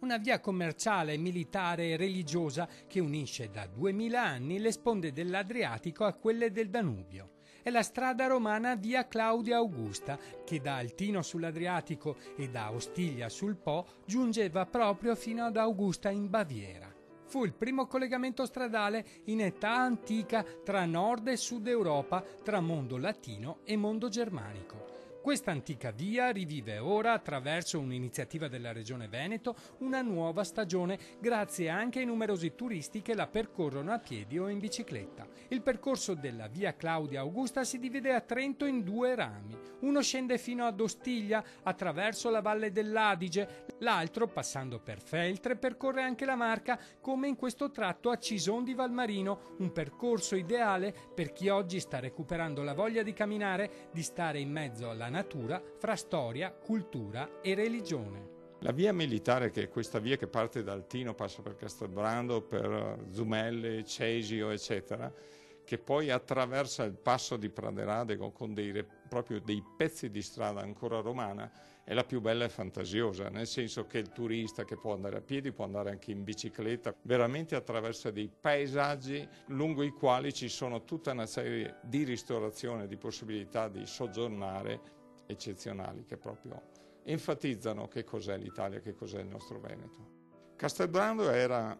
Una via commerciale, militare e religiosa che unisce da 2000 anni le sponde dell'Adriatico a quelle del Danubio. È la strada romana Via Claudia Augusta che da Altino sull'Adriatico e da Ostiglia sul Po giungeva proprio fino ad Augusta in Baviera. Fu il primo collegamento stradale in età antica tra nord e sud Europa, tra mondo latino e mondo germanico. Questa antica via rivive ora, attraverso un'iniziativa della Regione Veneto, una nuova stagione grazie anche ai numerosi turisti che la percorrono a piedi o in bicicletta. Il percorso della Via Claudia Augusta si divide a Trento in due rami. Uno scende fino ad Ostiglia attraverso la Valle dell'Adige, l'altro, passando per Feltre, percorre anche la Marca, come in questo tratto a Cison di Valmarino, un percorso ideale per chi oggi sta recuperando la voglia di camminare, di stare in mezzo alla natura, fra storia, cultura e religione. La via militare, che è questa via che parte da Altino, passa per Castelbrando, per Zumelle, Cesio, eccetera, che poi attraversa il passo di Praderadego con proprio dei pezzi di strada ancora romana, è la più bella e fantasiosa, nel senso che il turista che può andare a piedi, può andare anche in bicicletta, veramente attraversa dei paesaggi lungo i quali ci sono tutta una serie di ristorazioni, di possibilità di soggiornare eccezionali che proprio enfatizzano che cos'è l'Italia, che cos'è il nostro Veneto. Castelbrando era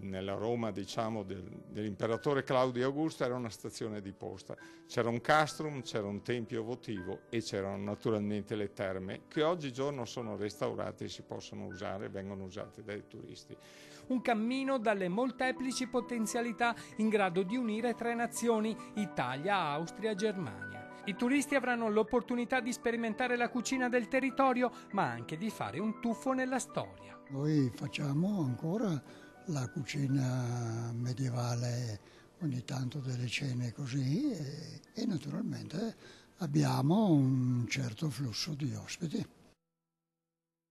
nella Roma, diciamo, dell'imperatore Claudio Augusto, era una stazione di posta. C'era un castrum, c'era un tempio votivo e c'erano naturalmente le terme che oggigiorno sono restaurate e si possono usare, vengono usate dai turisti. Un cammino dalle molteplici potenzialità in grado di unire tre nazioni, Italia, Austria, Germania. I turisti avranno l'opportunità di sperimentare la cucina del territorio, ma anche di fare un tuffo nella storia. Noi facciamo ancora la cucina medievale, ogni tanto delle cene così e naturalmente abbiamo un certo flusso di ospiti.